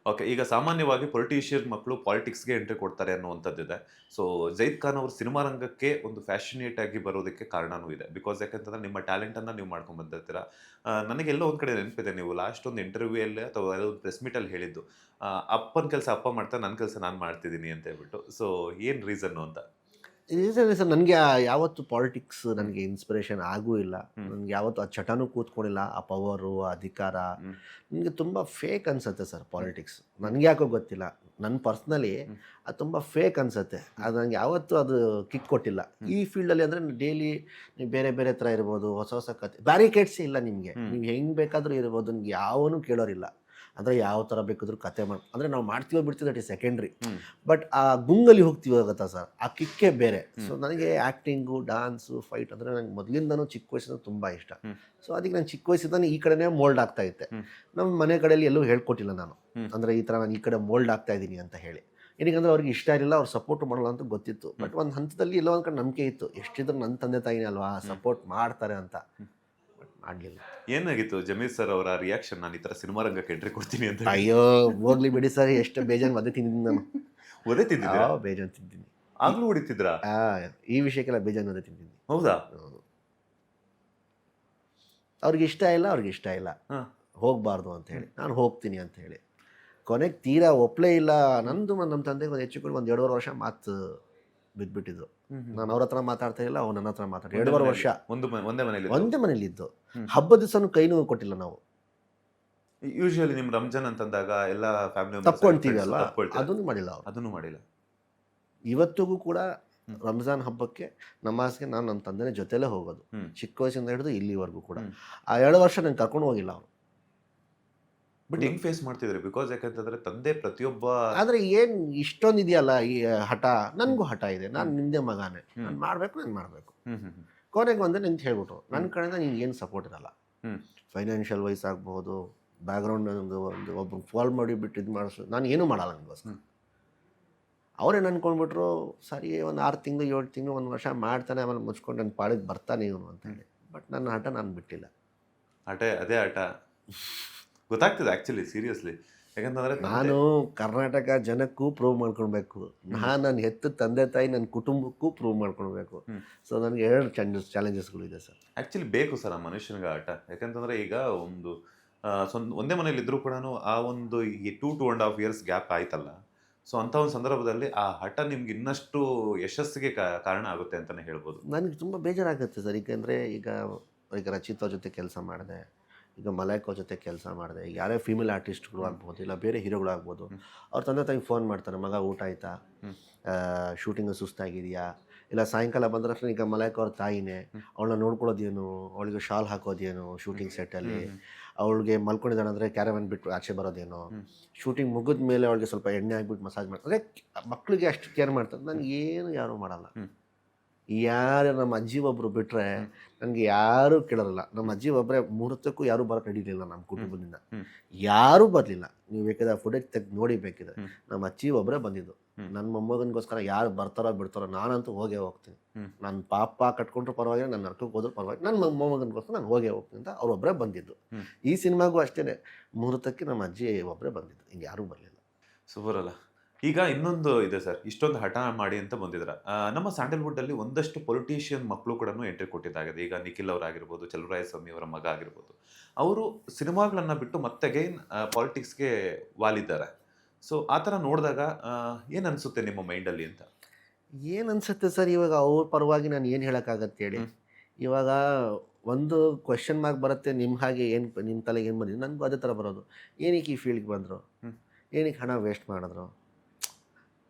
Okay. ಈಗ ಸಾಮಾನ್ಯವಾಗಿ politician ಮಕ್ಕಳು ಪಾಲಿಟಿಕ್ಸ್‌ಗೆ ಎಂಟ್ರಿ ಕೊಡ್ತಾರೆ ಅನ್ನುವಂಥದ್ದಿದೆ. ಸೊ, ಜೈದ್ ಖಾನ್ ಅವರು ಸಿನಿಮಾ ರಂಗಕ್ಕೆ ಒಂದು ಫ್ಯಾಷನೇಟ್ ಆಗಿ ಬರೋದಕ್ಕೆ ಕಾರಣನೂ ಇದೆ. ಬಿಕಾಸ್ ಯಾಕಂತಂದ್ರೆ ನಿಮ್ಮ ಟ್ಯಾಲೆಂಟ್ ಅನ್ನ ನೀವು ಮಾಡ್ಕೊಂಡು ಬಂದಿರ್ತೀರಾ. ನನಗೆ ಎಲ್ಲೋ ಒಂದ್ ಕಡೆ ನೆನಪಿದೆ ನೀವು ಲಾಸ್ಟ್ ಒಂದು ಇಂಟರ್ವ್ಯೂ ಅಲ್ಲಿ ಅಥವಾ ಯಾವುದೋ ಒಂದು ಪ್ರೆಸ್ ಮೀಟ್ ಅಲ್ಲಿ ಹೇಳಿದ್ದು. ಅಪ್ಪನ ಕೆಲಸ ಅಪ್ಪ ಮಾಡ್ತಾರೆ, ನನ್ನ ಕೆಲಸ ನಾನು ಮಾಡ್ತಿದ್ದೀನಿ ಅಂತ ಹೇಳ್ಬಿಟ್ಟು. ಸೊ, ಏನ್ ರೀಸನ್ ಅಂತ? ರೀಸನ್ ಸರ್ ನನಗೆ ಯಾವತ್ತು ಪಾಲಿಟಿಕ್ಸ್ ಹ್ಮ್. ನನಗೆ ಇನ್ಸ್ಪಿರೇಷನ್ ಆಗೂ ಇಲ್ಲ. ಹ್ಮ್. ನನಗೆ ಯಾವತ್ತು ಆ ಚಟನೂ ಕೂತ್ಕೊಂಡಿಲ್ಲ. ಆ ಪವರು, ಆ ಅಧಿಕಾರ ಹ್ಮ್. ನನಗೆ ತುಂಬ ಫೇಕ್ ಅನ್ಸುತ್ತೆ ಸರ್ ಪಾಲಿಟಿಕ್ಸ್. ನನಗೆ ಯಾಕೋ ಗೊತ್ತಿಲ್ಲ. ನನ್ನ ಪರ್ಸ್ನಲಿ ಹ್ಮ್. ಅದು ತುಂಬ ಫೇಕ್ ಅನ್ಸುತ್ತೆ. ಅದು ನನಗೆ ಯಾವತ್ತೂ ಅದು ಕಿಕ್ ಕೊಟ್ಟಿಲ್ಲ. ಹ್ಮ್. ಈ ಫೀಲ್ಡಲ್ಲಿ ಅಂದರೆ ಡೈಲಿ ನೀವು ಬೇರೆ ಬೇರೆ ಥರ ಇರ್ಬೋದು, ಹೊಸ ಹೊಸ ಕತೆ, ಬ್ಯಾರಿಕೇಡ್ಸೇ ಇಲ್ಲ ನಿಮಗೆ. ಹ್ಮ್. ನೀವು ಹೆಂಗೆ ಬೇಕಾದರೂ ಇರ್ಬೋದು, ನಿಮ್ಗೆ ಯಾವನು ಕೇಳೋರಿಲ್ಲ. ಅಂದರೆ ಯಾವ ಥರ ಬೇಕಾದರೂ ಕತೆ ಅಂದರೆ ನಾವು ಮಾಡ್ತೀವೋ ಬಿಡ್ತೀವಿ, that is secondary. Hmm. But ಆ ಗುಂಗಲ್ಲಿ ಹೋಗ್ತೀವಿ ಗೊತ್ತಾ ಸರ್, ಆ ಕಿಕ್ಕೇ ಬೇರೆ. ಸೊ ಹ್ಮ್. ನನಗೆ ಆ್ಯಕ್ಟಿಂಗು, ಡಾನ್ಸು, ಫೈಟ್ ಅಂದರೆ ನನಗೆ ಮೊದಲಿಂದನೂ ಚಿಕ್ಕ ವಯಸ್ಸಿಂದ ತುಂಬ ಇಷ್ಟ. ಹ್ಮ್. ಸೊ ಅದಕ್ಕೆ ನಾನು ಚಿಕ್ಕ ವಯಸ್ಸಿಂದ ಈ ಕಡೆನೇ ಮೋಲ್ಡ್ ಆಗ್ತಾ ಇದ್ದೆ. ಹ್ಮ್. ನಮ್ಮ ಮನೆ ಕಡೆಯಲ್ಲಿ ಎಲ್ಲೂ ಹೇಳ್ಕೊಟ್ಟಿಲ್ಲ ನಾನು. ಹ್ಮ್. ಅಂದರೆ ಈ ಥರ ನಾನು ಈ ಕಡೆ ಮೋಲ್ಡ್ ಆಗ್ತಾ ಇದ್ದೀನಿ ಅಂತ ಹೇಳಿ. ಏನಕ್ಕಂದ್ರೆ ಅವ್ರಿಗೆ ಇಷ್ಟ ಇರಲಿಲ್ಲ, ಅವ್ರು ಸಪೋರ್ಟ್ ಮಾಡಲ್ಲ ಅಂತ ಗೊತ್ತಿತ್ತು. ಬಟ್ ಒಂದು ಹಂತದಲ್ಲಿ ಎಲ್ಲೋ ಒಂದು ಕಡೆ ನಂಬಿಕೆ ಇತ್ತು, ಎಷ್ಟಿದ್ರು ನನ್ನ ತಂದೆ ತಾಯಿನೇ ಅಲ್ವಾ, ಸಪೋರ್ಟ್ ಮಾಡ್ತಾರೆ ಅಂತ. ಬಟ್ ಮಾಡಲಿಲ್ಲ. ಏನಾಗಿತ್ತು ಜಮೀರ್ ಸರ್ ಅವರ ರಿಯಾಕ್ಷನ್, ನಾನು ಈ ತರ ಸಿನಿಮಾ ರಂಗಕ್ಕೆ ಎಂಟ್ರಿ ಕೊಡ್ತೀನಿ ಅಂತ ಹೇಳಿ? ಅಯ್ಯೋ ಹೋಗ್ಲಿ ಬಿಡಿ ಸರ್, ಎಷ್ಟು ಬೇಜಾನ್ ಒದೆ ತಿಂದಿದ್ದೀನಿ ನಾನು. ಒದೆ ತಿಂದಿದ್ದೀರಾ? ಯಾವ ಬೇಜಾನ್ ತಿಂತೀನಿ. ಆಗ್ಲೂ ಹೊಡಿತಿದ್ರಾ? ಈ ವಿಷಯಕ್ಕೆಲ್ಲ ಬೇಜಾನ್ ಒದೆ ತಿಂತೀನಿ. ಹೌದಾ? ಹೌದು. ಅವ್ರಿಗೆ ಇಷ್ಟ ಇಲ್ಲ, ಅವ್ರಿಗೆ ಇಷ್ಟ ಇಲ್ಲ, ಹಾ. ಹೋಗಬಾರ್ದು ಅಂತ ಹೇಳಿ. ನಾನು ಹೋಗ್ತೀನಿ ಅಂತ ಹೇಳಿ ಕೊನೆಗೆ ತೀರಾ ಒಪ್ಪಲೇ ಇಲ್ಲ. ನಂದು ನಮ್ಮ ತಂದೆಗೆ ಒಂದು ಹೆಚ್ಚು ಕಡೆ ಒಂದು 2.5 ವರ್ಷ ಮಾತು ಬಿದ್ದುಬಿಟ್ಟಿದ್ದು. ನಾನು ಅವ್ರ ಹತ್ರ ಮಾತಾಡ್ತಾ ಇಲ್ಲ, ಅವ್ನು ನನ್ನ ಹತ್ರ ಮಾತಾಡ್ತಾ 2.5 ವರ್ಷ ಒಂದೇ ಮನೇಲಿ ಒಂದೇ ಮನೇಲಿದ್ದು. ಹ್ಮ್. ಹಬ್ಬದ ದಿವಸನೂ ಕೈನೂ ಕೊಟ್ಟಿಲ್ಲ ನಾವು. ಯೂಶುವಲಿ ನಿಮ್ ರಂಜಾನ್ ಅಂತಂದಾಗ ಎಲ್ಲ ಫ್ಯಾಮಿಲಿ ತಪ್ಕೊಳ್ತೀವಿ ಅಲ್ವಾ, ಅದನ್ನು ಮಾಡಿಲ್ಲ ಅವರು. ಅದನ್ನು ಮಾಡಿಲ್ಲ. ಇವತ್ತಿಗೂ ಕೂಡ ಹ್ಮ್. ರಂಜಾನ್ ಹಬ್ಬಕ್ಕೆ ನಮಾಜ್ಗೆ ನಾನು ನಮ್ಮ ತಂದೆನೇ ಜೊತೆಲೇ ಹೋಗೋದು, ಹ್ಮ್. ಚಿಕ್ಕ ವಯಸ್ಸಿಂದ ಹಿಡಿದು ಇಲ್ಲಿವರೆಗೂ ಕೂಡ. ಹ್ಮ್. ಆ 2 ವರ್ಷ ನಂಗೆ ಕರ್ಕೊಂಡು ಹೋಗಿಲ್ಲ ಅವರು. ಬಟ್ ಹೆಂಗ್ ಫೇಸ್ ಮಾಡ್ತಿದ್ರಿ? ಬಿಕಾಸ್ ಯಾಕಂತಂದ್ರೆ ತಂದೆ ಪ್ರತಿಯೊಬ್ಬ ಆದರೆ ಏನು ಇಷ್ಟೊಂದು ಇದೆಯಲ್ಲ ಈ ಹಠ, ನನಗೂ ಹಠ ಇದೆ. ನಾನು ನಿಂದೆ ಮಗಾನೆ, ಹ್ಮ್. ನಾನು ಮಾಡಬೇಕು, ನಾನು ಮಾಡಬೇಕು. ಹ್ಮ್. ಹ್ಮ್. ಕೊನೆಗೆ ಒಂದೇ ನಿಂತು ಹೇಳ್ಬಿಟ್ರು, ನನ್ನ ಕಡೆಯಿಂದ ನಿಂಗೆ ಏನು ಸಪೋರ್ಟ್ ಇರಲ್ಲ. ಹ್ಮ್. ಫೈನಾನ್ಷಿಯಲ್ ವೈಸ್ ಆಗ್ಬೋದು, ಬ್ಯಾಕ್ಗ್ರೌಂಡ್ ಒಂದು ಒಬ್ಬರು ಫಾಲ್ ಮಾಡಿಬಿಟ್ಟು ಇದು ಮಾಡಿಸು, ನಾನು ಏನೂ ಮಾಡಲ್ಲ ನನಗೋಸ್ಕರ. ಹ್ಮ್. ಅವರೇನು ಅಂದ್ಕೊಂಡ್ಬಿಟ್ರು, ಸರಿ ಒಂದು 6 ತಿಂಗಳು 7 ತಿಂಗಳು 1 ವರ್ಷ ಮಾಡ್ತಾನೆ, ಆಮೇಲೆ ಮುಚ್ಕೊಂಡು ನನ್ನ ಪಾಡಿಗೆ ಬರ್ತಾನೆ ಇವನು ಅಂತ ಹೇಳಿ. ಬಟ್ ನನ್ನ ಹಠ ನಾನು ಬಿಟ್ಟಿಲ್ಲ. ಅದೇ ಆಟ ಗೊತ್ತಾಗ್ತದೆ ಆಕ್ಚುಲಿ, ಸೀರಿಯಸ್ಲಿ. ಯಾಕಂತಂದ್ರೆ ನಾನು ಕರ್ನಾಟಕ ಜನಕ್ಕೂ ಪ್ರೂವ್ ಮಾಡ್ಕೊಳ್ಬೇಕು, ನಾನು ನನ್ನ ಹೆತ್ತ ತಂದೆ ತಾಯಿ ನನ್ನ ಕುಟುಂಬಕ್ಕೂ ಪ್ರೂವ್ ಮಾಡ್ಕೊಳ್ಬೇಕು. ಹ್ಮ್. ಸೊ ನನಗೆ 2 ಚಾಲೆಂಜಸ್ಗಳು ಇದೆ ಸರ್. ಆಕ್ಚುಲಿ ಬೇಕು ಸರ್ ಆ ಮನುಷ್ಯನಿಗೆ ಆಟ. ಯಾಕಂತಂದ್ರೆ ಈಗ ಒಂದು ಒಂದೇ ಮನೇಲಿ ಇದ್ರು ಕೂಡ ಆ ಒಂದು 2.5 ಇಯರ್ಸ್ ಗ್ಯಾಪ್ ಆಯ್ತಲ್ಲ. ಸೊ ಅಂತ ಒಂದು ಸಂದರ್ಭದಲ್ಲಿ ಆ ಹಠ ನಿಮ್ಗೆ ಇನ್ನಷ್ಟು ಯಶಸ್ಸಿಗೆ ಕಾರಣ ಆಗುತ್ತೆ ಅಂತಾನೆ ಹೇಳ್ಬೋದು. ನನಗೆ ತುಂಬ ಬೇಜಾರಾಗುತ್ತೆ ಸರ್. ಈಗ ರಚಿತಾ ಜೊತೆ ಕೆಲಸ ಮಾಡಿದೆ, ಈಗ ಮಲೈಕಾ ಜೊತೆ ಕೆಲಸ ಮಾಡಿದೆ, ಈಗ ಯಾರೇ ಫೀಮೇಲ್ ಆರ್ಟಿಸ್ಟ್ಗಳು ಆಗ್ಬೋದು, ಇಲ್ಲ ಬೇರೆ ಹೀರೋಗಳು ಆಗ್ಬೋದು. ಅವ್ರ ತಂದೆ ತಾಯಿಗೆ ಫೋನ್ ಮಾಡ್ತಾರೆ, ಮಗ ಊಟ ಆಯ್ತಾ, ಶೂಟಿಂಗು ಸುಸ್ತಾಗಿದೆಯಾ, ಇಲ್ಲ ಸಾಯಂಕಾಲ ಬಂದ ತಕ್ಷಣ ಈಗ ಮಲೈಕಾ ಅವ್ರ ತಾಯಿನೇ, ಅವಳನ್ನ ನೋಡ್ಕೊಳ್ಳೋದೇನು, ಅವಳಿಗೆ ಶಾಲ್ ಹಾಕೋದೇನು ಶೂಟಿಂಗ್ ಸೆಟ್ಟಲ್ಲಿ, ಅವಳಿಗೆ ಮಲ್ಕೊಂಡಿದ್ದಾಳೆ ಅಂದರೆ ಕ್ಯಾರವನ್ ಬಿಟ್ಟು ಆಚೆ ಬರೋದೇನೋ, ಶೂಟಿಂಗ್ ಮುಗಿದ ಮೇಲೆ ಅವಳಿಗೆ ಸ್ವಲ್ಪ ಎಣ್ಣೆ ಹಾಕ್ಬಿಟ್ಟು ಮಸಾಜ್ ಮಾಡ್ತಾರೆ. ಮಕ್ಕಳಿಗೆ ಅಷ್ಟು ಕೇರ್ ಮಾಡ್ತಾರೆ. ನನಗೆ ಏನು ಯಾರೂ ಮಾಡಲ್ಲ. ಯಾರು ನಮ್ಮ ಅಜ್ಜಿ ಒಬ್ಬರು ಬಿಟ್ಟರೆ ನನಗೆ ಯಾರೂ ಕೇಳೋಲ್ಲ. ನಮ್ಮ ಅಜ್ಜಿ ಒಬ್ಬರೇ, ಮುಹೂರ್ತಕ್ಕೂ ಯಾರೂ ಬರೋಕ್ಕೆ ನಡೀಲಿಲ್ಲ ನಮ್ಮ ಕುಟುಂಬದಿಂದ. ಯಾರೂ ಬರಲಿಲ್ಲ. ನೀವು ಬೇಕಾದ್ರೆ ಫುಟೇಜ್ ತೆಗೆದು ನೋಡಿ ಬೇಕಿದ್ರೆ. ನಮ್ಮ ಅಜ್ಜಿ ಒಬ್ಬರೇ ಬಂದಿದ್ದು. ನನ್ನ ಮೊಮ್ಮಗನಿಗೋಸ್ಕರ ಯಾರು ಬರ್ತಾರೋ ಬಿಡ್ತಾರೋ ನಾನಂತೂ ಹೋಗೇ ಹೋಗ್ತೀನಿ. ನನ್ನ ಪಾಪ ಕಟ್ಕೊಂಡ್ರು ಪರವಾಗಿಲ್ಲ, ನನ್ನ ನರ್ಕಕ್ಕೆ ಹೋದ್ರೂ ಪರವಾಗಿಲ್ಲ, ನನ್ನ ಮೊಮ್ಮಗನಿಗೋಸ್ಕರ ನಾನು ಹೋಗೇ ಹೋಗ್ತೀನಿ ಅಂತ ಅವರೊಬ್ಬರೇ ಬಂದಿದ್ದು. ಈ ಸಿನಿಮಾಗೂ ಅಷ್ಟೇ, ಮುಹೂರ್ತಕ್ಕೆ ನಮ್ಮ ಅಜ್ಜಿ ಒಬ್ಬರೇ ಬಂದಿದ್ದು, ಹಿಂಗೆ ಯಾರೂ ಬರಲಿಲ್ಲ. ಸೂಪರ್ ಅಲ್ಲ. ಈಗ ಇನ್ನೊಂದು ಇದೆ ಸರ್, ಇಷ್ಟೊಂದು ಹಠ ಮಾಡಿ ಅಂತ ಬಂದಿದ್ರ. ನಮ್ಮ ಸ್ಯಾಂಡಲ್ವುಡ್ ಅಲ್ಲಿ ಒಂದಷ್ಟು ಪೊಲಿಟಿಷಿಯನ್ ಮಕ್ಕಳು ಕೂಡ ಎಂಟ್ರಿ ಕೊಟ್ಟಿದ್ದಾಗಿದೆ. ಈಗ ನಿಖಿಲ್ ಅವರಾಗಿರ್ಬೋದು, ಚಲುವರಾಯಸ್ವಾಮಿ ಅವರ ಮಗ ಆಗಿರ್ಬೋದು, ಅವರು ಸಿನಿಮಾಗಳನ್ನ ಬಿಟ್ಟು ಮತ್ತೆ ಅಗೈನ್ ಪಾಲಿಟಿಕ್ಸ್ಗೆ ವಾಲಿದ್ದಾರೆ. ಸೊ ಆ ಥರ ನೋಡಿದಾಗ ಏನು ಅನಿಸುತ್ತೆ ನಿಮ್ಮ ಮೈಂಡಲ್ಲಿ ಅಂತ? ಏನು ಅನ್ಸುತ್ತೆ ಸರ್, ಇವಾಗ ಅವ್ರ ಪರವಾಗಿ ನಾನು ಏನು ಹೇಳೋಕ್ಕಾಗತ್ತೆ ಹೇಳಿ. ಇವಾಗ ಒಂದು ಕ್ವೆಶ್ಚನ್ ಮಾರ್ಕ್ ಬರುತ್ತೆ, ನಿಮ್ಮ ಹಾಗೆ ಏನು ನಿಮ್ಮ ತಲೆಗೆ ಏನು ಬಂದಿದೆ, ನನಗೂ ಅದೇ ಥರ ಬರೋದು. ಏನಕ್ಕೆ ಈ ಫೀಲ್ಡ್ಗೆ ಬಂದರು, ಏನಕ್ಕೆ ಹಣ ವೇಸ್ಟ್ ಮಾಡಿದ್ರು,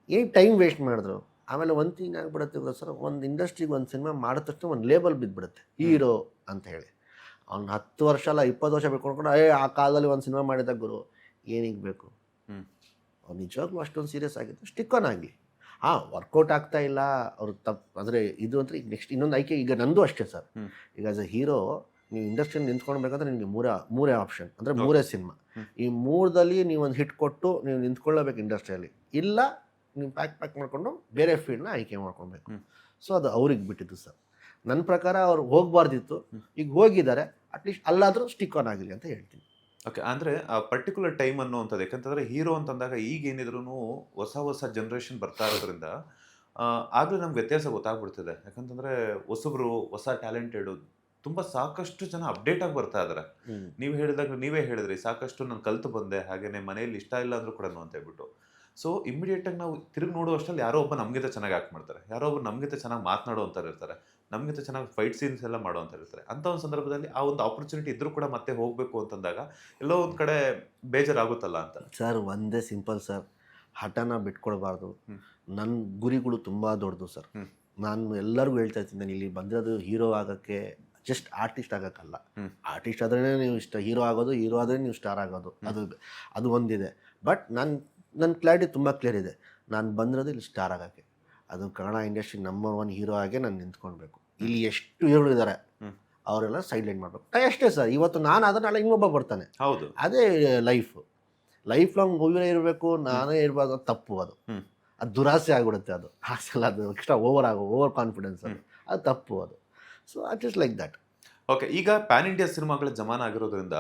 ಏನು ಟೈಮ್ ವೇಸ್ಟ್ ಮಾಡಿದ್ರು. ಆಮೇಲೆ ಒಂದು ಥಿಂಗ್ ಆಗಿಬಿಡುತ್ತೆ ಸರ್, ಒಂದು ಇಂಡಸ್ಟ್ರಿಗೆ ಒಂದು ಸಿನಿಮಾ ಮಾಡಿದ ತಕ್ಷಣ ಒಂದು ಲೇಬಲ್ ಬಿದ್ದುಬಿಡುತ್ತೆ, ಹೀರೋ ಅಂತ ಹೇಳಿ. ಅವ್ನು 10 ವರ್ಷ ಅಲ್ಲ 20 ವರ್ಷ ಬಿಟ್ಕೊಂಡು ಆ ಕಾಲದಲ್ಲಿ ಒಂದು ಸಿನಿಮಾ ಮಾಡಿದ ಗುರು ಏನಕ್ಕೆ ಬೇಕು. ಅವ್ರು ನಿಜವಾಗ್ಲೂ ಅಷ್ಟೊಂದು ಸೀರಿಯಸ್ ಆಗಿತ್ತು, ಸ್ಟಿಕ್ ಆನ್ ಆಗಲಿ. ವರ್ಕೌಟ್ ಆಗ್ತಾ ಇಲ್ಲ ಅವ್ರು ತಪ್ಪು ಅಂದರೆ ಇದು ಅಂತ. ಈಗ ನೆಕ್ಸ್ಟ್ ಇನ್ನೊಂದು ಆಯ್ಕೆ, ಈಗ ನಂದು ಅಷ್ಟೇ ಸರ್. ಈಗ ಆಸ್ ಎ ಹೀರೋ ನೀವು ಇಂಡಸ್ಟ್ರಿಯಲ್ಲಿ ನಿಂತ್ಕೊಳ್ಬೇಕಂದ್ರೆ ನಿಮಗೆ ಮೂರೇ ಆಪ್ಷನ್, ಅಂದರೆ 3 ಸಿನಿಮಾ. ಈ 3ದಲ್ಲಿ ನೀವು ಒಂದು ಹಿಟ್ ಕೊಟ್ಟು ನೀವು ನಿಂತ್ಕೊಳ್ಳಬೇಕು ಇಂಡಸ್ಟ್ರಿಯಲ್ಲಿ, ಇಲ್ಲ ನೀವು ಪ್ಯಾಕ್ ಮಾಡಿಕೊಂಡು ಬೇರೆ ಫೀಲ್ಡ್ನ ಆಯ್ಕೆ ಮಾಡ್ಕೊಳ್ಬೇಕು. ಸೊ ಅದು ಅವ್ರಿಗೆ ಬಿಟ್ಟಿದ್ದು ಸರ್. ನನ್ನ ಪ್ರಕಾರ ಅವ್ರು ಹೋಗಬಾರ್ದಿತ್ತು. ಈಗ ಹೋಗಿದ್ದಾರೆ, ಅಟ್ಲೀಸ್ಟ್ ಅಲ್ಲಾದರೂ ಸ್ಟಿಕ್ ಆನ್ ಆಗಲಿ ಅಂತ ಹೇಳ್ತೀನಿ. ಓಕೆ. ಅಂದರೆ ಆ ಪರ್ಟಿಕ್ಯುಲರ್ ಟೈಮ್ ಅನ್ನುವಂಥದ್ದು ಯಾಕಂತಂದರೆ ಹೀರೋ ಅಂತಂದಾಗ ಈಗ ಏನಿದ್ರು ಹೊಸ ಜನ್ರೇಷನ್ ಬರ್ತಾ ಇರೋದ್ರಿಂದ ಆಗಲೇ ನಮ್ಗೆ ವ್ಯತ್ಯಾಸ ಗೊತ್ತಾಗ್ಬಿಡ್ತಿದೆ. ಯಾಕಂತಂದರೆ ಹೊಸಬ್ರು, ಹೊಸ ಟ್ಯಾಲೆಂಟೆಡು ತುಂಬ ಸಾಕಷ್ಟು ಜನ ಅಪ್ಡೇಟ್ ಆಗಿ ಬರ್ತಾ ಇದ್ದಾರೆ. ನೀವೇ ಹೇಳಿದ್ರಿ ಸಾಕಷ್ಟು ನಾನು ಕಲ್ತು ಬಂದೆ, ಹಾಗೆಯೇ ಮನೆಯಲ್ಲಿ ಇಷ್ಟ ಇಲ್ಲ ಅಂದರೂ ಕೂಡ ಅಂತ ಹೇಳ್ಬಿಟ್ಟು. ಸೊ ಇಮಿಡಿಯೇಟಾಗಿ ನಾವು ತಿರುಗಿ ನೋಡುವಷ್ಟರಲ್ಲಿ ಯಾರೋ ಒಬ್ಬ ನಮಗಿಂತ ಚೆನ್ನಾಗಿ ಆ್ಯಕ್ಟ್ ಮಾಡ್ತಾರೆ, ಯಾರೋ ಒಬ್ಬರು ನಮಗಿಂತ ಚೆನ್ನಾಗಿ ಮಾತನಾಡುವಂಥವ್ರು ಇರ್ತಾರೆ, ನಮಗಿಂತ ಚೆನ್ನಾಗಿ ಫೈಟ್ ಸೀನ್ಸ್ ಎಲ್ಲ ಮಾಡುವಂಥವ್ರು ಇರ್ತಾರೆ. ಅಂಥ ಒಂದು ಸಂದರ್ಭದಲ್ಲಿ ಆ ಒಂದು ಆಪರ್ಚುನಿಟಿ ಇದ್ರೂ ಕೂಡ ಮತ್ತೆ ಹೋಗಬೇಕು ಅಂತಂದಾಗ ಎಲ್ಲೋ ಒಂದು ಕಡೆ ಬೇಜಾರಾಗುತ್ತಲ್ಲ ಅಂತ. ಸರ್ ಒಂದೇ ಸಿಂಪಲ್ ಸರ್, ಹಠನ ಬಿಟ್ಕೊಡ್ಬಾರ್ದು. ನನ್ನ ಗುರಿಗಳು ತುಂಬ ದೊಡ್ಡದು ಸರ್. ನಾನು ಎಲ್ಲರಿಗೂ ಹೇಳ್ತಾ ಇರ್ತೀನಿ, ನಾನು ಇಲ್ಲಿ ಬಂದಿರೋದು ಹೀರೋ ಆಗೋಕ್ಕೆ, ಜಸ್ಟ್ ಆರ್ಟಿಸ್ಟ್ ಆಗೋಕ್ಕಲ್ಲ. ಆರ್ಟಿಸ್ಟ್ ಆದ್ರೇ ನೀವು ಹೀರೋ ಆಗೋದು, ಹೀರೋ ಆದರೆ ನೀವು ಸ್ಟಾರ್ ಆಗೋದು, ಅದು ಒಂದಿದೆ. ಬಟ್ ನನ್ನ ಕ್ಲಾರಿಟಿ ತುಂಬ ಕ್ಲಿಯರ್ ಇದೆ. ನಾನು ಬಂದಿರೋದು ಇಲ್ಲಿ ಸ್ಟಾರ್ ಆಗೋಕ್ಕೆ. ಅದು ಕನ್ನಡ ಇಂಡಸ್ಟ್ರಿ ನಂಬರ್ 1 ಹೀರೋ ಆಗೇ ನಾನು ನಿಂತ್ಕೊಳ್ಬೇಕು. ಇಲ್ಲಿ ಎಷ್ಟು ಹೀರೋಗಳು ಇದ್ದಾರೆ ಅವರೆಲ್ಲ ಸೈಡ್ ಲೈನ್ ಮಾಡಬೇಕು ಅಷ್ಟೇ ಸರ್. ಇವತ್ತು ನಾನು ಆದರೆ ನಾಳೆ ಇನ್ನೊಬ್ಬ ಬರ್ತಾನೆ. ಹೌದು, ಅದೇ ಲೈಫ್ ಲಾಂಗ್ ಮೂವಿನೇ ಇರಬೇಕು, ನಾನೇ ಇರಬಾರ್ದು, ಅದು ತಪ್ಪು. ಅದು ದುರಾಸೆ ಆಗಿಬಿಡುತ್ತೆ. ಅದು ಹಾಸಲ್ಲ, ಅದು ಎಕ್ಸ್ಟ್ರಾ ಓವರ್ ಕಾನ್ಫಿಡೆನ್ಸ್, ಅದು ತಪ್ಪು. ಅದು so it is like that. Okay. ಈಗ ಪ್ಯಾನ್ ಇಂಡಿಯಾ ಸಿನಿಮಾಗಳ ಜಮಾನ ಆಗಿರೋದ್ರಿಂದ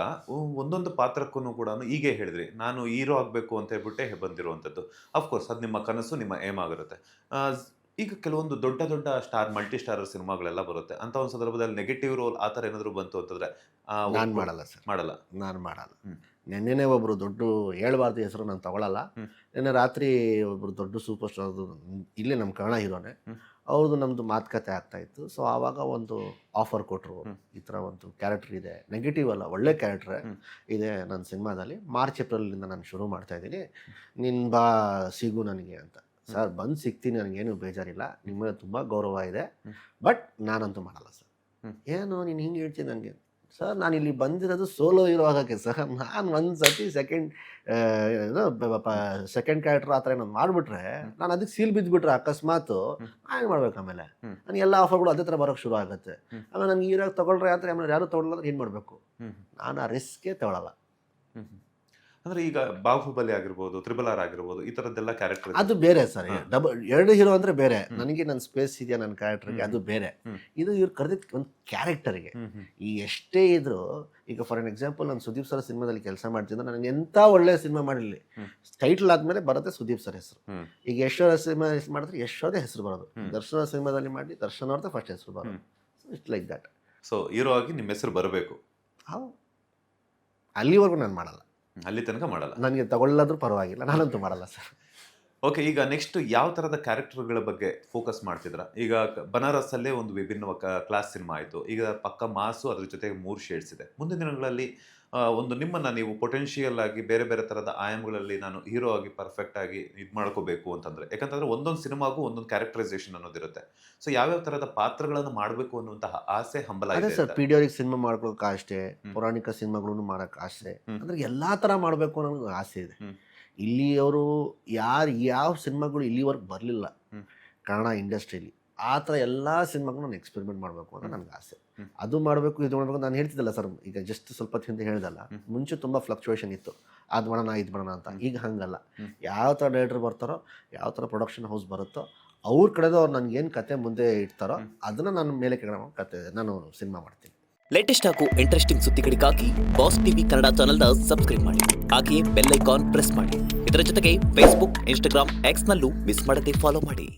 ಒಂದೊಂದು ಪಾತ್ರಕ್ಕೂ ಕೂಡ ಹೀಗೆ ಹೇಳಿದ್ರಿ, ನಾನು ಹೀರೋ ಆಗಬೇಕು ಅಂತ ಹೇಳ್ಬಿಟ್ಟೆ ಬಂದಿರುವಂಥದ್ದು. ಅಫ್ಕೋರ್ಸ್ ಅದು ನಿಮ್ಮ ಕನಸು, ನಿಮ್ಮ ಏಮ್ ಆಗಿರುತ್ತೆ. ಈಗ ಕೆಲವೊಂದು ದೊಡ್ಡ ಸ್ಟಾರ್, ಮಲ್ಟಿ ಸ್ಟಾರರ್ ಸಿನಿಮಾಗಳೆಲ್ಲ ಬರುತ್ತೆ. ಅಂತ ಒಂದು ಸಂದರ್ಭದಲ್ಲಿ ನೆಗೆಟಿವ್ ರೋಲ್ ಆ ಥರ ಏನಾದರೂ ಬಂತು ಅಂತಂದರೆ ನಾನು ಮಾಡಲ್ಲ ಸರ್. ನಾನು ಮಾಡಲ್ಲ. ನೆನ್ನೆನೇ ಒಬ್ಬರು ದೊಡ್ಡ ಹೇಳ್ಬಾರ್ದು ಹೆಸರು ನಾನು ತಗೊಳ್ಳಲ್ಲ. ನಿನ್ನೆ ರಾತ್ರಿ ಒಬ್ಬರು ದೊಡ್ಡ ಸೂಪರ್ ಸ್ಟಾರ್, ಇಲ್ಲೇ ನಮ್ಮ ಕನ್ನಡ ಹೀರೋನೇ, ಅವ್ರದ್ದು ನಮ್ಮದು ಮಾತುಕತೆ ಆಗ್ತಾಯಿತ್ತು. ಸೊ ಆವಾಗ ಒಂದು ಆಫರ್ ಕೊಟ್ಟರು, ಈ ಥರ ಒಂದು ಕ್ಯಾರೆಕ್ಟರ್ ಇದೆ, ನೆಗೆಟಿವ್ ಅಲ್ಲ, ಒಳ್ಳೆ ಕ್ಯಾರೆಕ್ಟ್ರೇ ಇದೆ ನನ್ನ ಸಿನಿಮಾದಲ್ಲಿ, ಮಾರ್ಚ್ ಏಪ್ರಿಲಿಂದ ನಾನು ಶುರು ಮಾಡ್ತಾಯಿದ್ದೀನಿ, ನೀನು ಬಾ ಸಿಗು ನನಗೆ ಅಂತ. ಸರ್ ಬಂದು ಸಿಗ್ತೀನಿ, ನನಗೇನು ಬೇಜಾರಿಲ್ಲ, ನಿಮ್ಮ ಮೇಲೆ ತುಂಬ ಗೌರವ ಇದೆ, ಬಟ್ ನಾನಂತೂ ಮಾಡಲ್ಲ ಸರ್. ಏನು ನೀನು ಹಿಂಗೆ ಹೇಳ್ತೀನಿ ನನಗೆ? ಸರ್ ನಾನು ಇಲ್ಲಿ ಬಂದಿರೋದು ಸೋಲೋ ಹೀರೋ ಆಗೋಕ್ಕೆ ಸರ್. ನಾನು ಒಂದು ಸತಿ ಸೆಕೆಂಡ್ ಕ್ಯಾರೆಕ್ಟರ್ ಆ ಥರ ನಾನು ಮಾಡಿಬಿಟ್ರೆ, ನಾನು ಅದಕ್ಕೆ ಸೀಲ್ ಬಿದ್ದುಬಿಟ್ರೆ ಅಕಸ್ಮಾತು ಏನು ಮಾಡ್ಬೇಕು? ಆಮೇಲೆ ನನಗೆ ಎಲ್ಲ ಆಫರ್ಗಳು ಅದೇ ಥರ ಬರೋಕ್ಕೆ ಶುರು ಆಗುತ್ತೆ. ಆಮೇಲೆ ನನಗೆ ಹೀರೋ ತೊಗೊಳ್ರೆ ಅಂತ ಆಮೇಲೆ ಯಾರು ತೊಗೊಳ್ಳೋದ್ರೆ ಏನು ಮಾಡಬೇಕು? ನಾನು ಆ ರಿಸ್ಕೇ ತೊಗೊಳ್ಳಲ್ಲ. ಅಂದರೆ ಈಗ ಬಾಹುಬಲಿ ಆಗಿರ್ಬೋದು, RRR ಆಗಿರ್ಬೋದು, ಈ ಥರದ್ದೆಲ್ಲ ಕ್ಯಾರೆಕ್ಟರ್ ಅದು ಬೇರೆ ಸರ್. ಎರಡು ಹೀರೋ ಅಂದರೆ ಬೇರೆ. ನನಗೆ ನನ್ನ ಸ್ಪೇಸ್ ಇದೆಯಾ ನನ್ನ ಕ್ಯಾರೆಕ್ಟರ್ಗೆ, ಅದು ಬೇರೆ. ಇದು ಇವ್ರು ಕರೆದಿದ್ದು ಒಂದು ಕ್ಯಾರೆಕ್ಟರ್ಗೆ. ಈ ಎಷ್ಟೇ ಇದ್ರು, ಈಗ ಫಾರ್ ಎನ್ ಎಕ್ಸಾಂಪಲ್ ನಾನು ಸುದೀಪ್ ಸರ್ ಸಿನಿಮಾದಲ್ಲಿ ಕೆಲಸ ಮಾಡ್ತಿದ್ದೆ, ನನಗೆ ಎಂಥ ಒಳ್ಳೆ ಸಿನಿಮಾ ಮಾಡಿರಲಿ, ಟೈಟಲ್ ಆದಮೇಲೆ ಬರುತ್ತೆ ಸುದೀಪ್ ಸರ್ ಹೆಸರು. ಈಗ ಯಶೋಧ ಸಿನಿಮಾ ಮಾಡಿದ್ರೆ ಯಶೋದೇ ಹೆಸರು ಬರೋದು. ದರ್ಶನ ಸಿನಿಮಾದಲ್ಲಿ ಮಾಡಿ ದರ್ಶನ ಅವ್ರದ್ದು ಫಸ್ಟ್ ಹೆಸರು ಬರೋದು. It's like that. So hero ಆಗಿ ನಿಮ್ಮ ಹೆಸರು ಬರಬೇಕು. ಹೌದು, ಅಲ್ಲಿವರೆಗೂ ನಾನು ಮಾಡಲ್ಲ. ಅಲ್ಲಿ ತನಕ ಮಾಡಲ್ಲ. ನನಗೆ ತಗೊಳ್ಳೋದ್ರೂ ಪರವಾಗಿಲ್ಲ, ನಾನಂತೂ ಮಾಡಲ್ಲ ಸರ್. ಓಕೆ. ಈಗ ನೆಕ್ಸ್ಟ್ ಯಾವ ಥರದ ಕ್ಯಾರೆಕ್ಟರ್ಗಳ ಬಗ್ಗೆ ಫೋಕಸ್ ಮಾಡ್ತಿದ್ರ? ಈಗ ಬನಾರಸ್ಸಲ್ಲೇ ಒಂದು ವಿಭಿನ್ನ ಕ್ಲಾಸ್ ಸಿನಿಮಾ ಆಯಿತು, ಈಗ ಪಕ್ಕ ಮಾಸು, ಅದ್ರ ಜೊತೆಗೆ 3 ಶೇಡ್ಸ್ ಇದೆ. ಮುಂದಿನ ದಿನಗಳಲ್ಲಿ ಒಂದು ನಿಮ್ಮನ್ನು ನೀವು ಪೊಟೆನ್ಷಿಯಲ್ ಆಗಿ ಬೇರೆ ಥರದ ಆಯಾಮಗಳಲ್ಲಿ ನಾನು ಹೀರೋ ಆಗಿ ಪರ್ಫೆಕ್ಟ್ ಆಗಿ ಇದು ಮಾಡ್ಕೋಬೇಕು ಅಂತಂದರೆ, ಯಾಕಂತಂದರೆ ಒಂದೊಂದು ಸಿನಿಮಾಗೂ ಒಂದೊಂದು ಕ್ಯಾರೆಕ್ಟರೈಸೇಷನ್ ಅನ್ನೋದಿರುತ್ತೆ. ಸೊ ಯಾವ್ಯಾವ ಥರದ ಪಾತ್ರಗಳನ್ನು ಮಾಡಬೇಕು ಅನ್ನುವಂತಹ ಆಸೆ ಹಂಬಲ ಇದೆ ಸರ್. ಪೀರಿಯಾಡಿಕ್ ಸಿನಿಮಾ ಮಾಡ್ಕೊಳ್ಳೋಕೆ ಆಸೆ, ಪೌರಾಣಿಕ ಸಿನಿಮಾಗಳನ್ನು ಮಾಡೋಕೆ ಆಸೆ, ಅಂದರೆ ಎಲ್ಲ ಥರ ಮಾಡಬೇಕು ಅನ್ನೋ ಆಸೆ ಇದೆ. ಇಲ್ಲಿಯವರು ಯಾವ ಸಿನಿಮಾಗಳು ಇಲ್ಲಿವರೆಗೆ ಬರಲಿಲ್ಲ ಕನ್ನಡ ಇಂಡಸ್ಟ್ರಿಯಲ್ಲಿ, ಆ ಥರ ಎಲ್ಲ ಸಿನಿಮಾಗಳು ನಾನು ಎಕ್ಸ್ಪೆರಿಮೆಂಟ್ ಮಾಡಬೇಕು ಅಂತ ನನಗೆ ಆಸೆ. ಅದು ಮಾಡಬೇಕು, ಇದು ಮಾಡಬೇಕು. ನಾನು ಹೇಳ್ತಿದ್ದಲ್ಲ ಸರ್, ಈಗ ಜಸ್ಟ್ ಸ್ವಲ್ಪ ಹಿಂದೆ ಹೇಳ್ದಲ್ಲ, ಮುಂಚೆ ತುಂಬ ಫ್ಲಕ್ಚುಯೇಷನ್ ಇತ್ತು, ಅದು ಮಾಡೋಣ ಇದು ಮಾಡೋಣ ಅಂತ. ಈಗ ಹಾಗಲ್ಲ. ಯಾವ ಥರ ಡೈರೆಕ್ಟರ್ ಬರ್ತಾರೋ, ಯಾವ ಥರ ಪ್ರೊಡಕ್ಷನ್ ಹೌಸ್ ಬರುತ್ತೋ, ಅವ್ರ ಕಡೆದು ಅವ್ರು ನನಗೇನು ಕತೆ ಮುಂದೆ ಇಡ್ತಾರೋ ಅದನ್ನು ನಾನು ಮೇಲೆ ಕತೆ ನಾನು ಸಿನಿಮಾ ಮಾಡ್ತೀನಿ. ಲೇಟೆಸ್ಟ್ ಹಾಗೂ ಇಂಟ್ರೆಸ್ಟಿಂಗ್ ಸುದ್ದಿಗಳಿಗಾಗಿ ಬಾಸ್ ಟಿವಿ ಕನ್ನಡ ಚಾನೆಲ್ನ ಸಬ್ಸ್ಕ್ರೈಬ್ ಮಾಡಿ, ಹಾಗೆಯೇ ಬೆಲ್ ಐಕಾನ್ ಪ್ರೆಸ್ ಮಾಡಿ. ಇದರ ಜೊತೆಗೆ ಫೇಸ್ಬುಕ್, ಇನ್ಸ್ಟಾಗ್ರಾಮ್, ಎಕ್ಸ್ನಲ್ಲೂ ಮಿಸ್ ಮಾಡದೆ ಫಾಲೋ ಮಾಡಿ.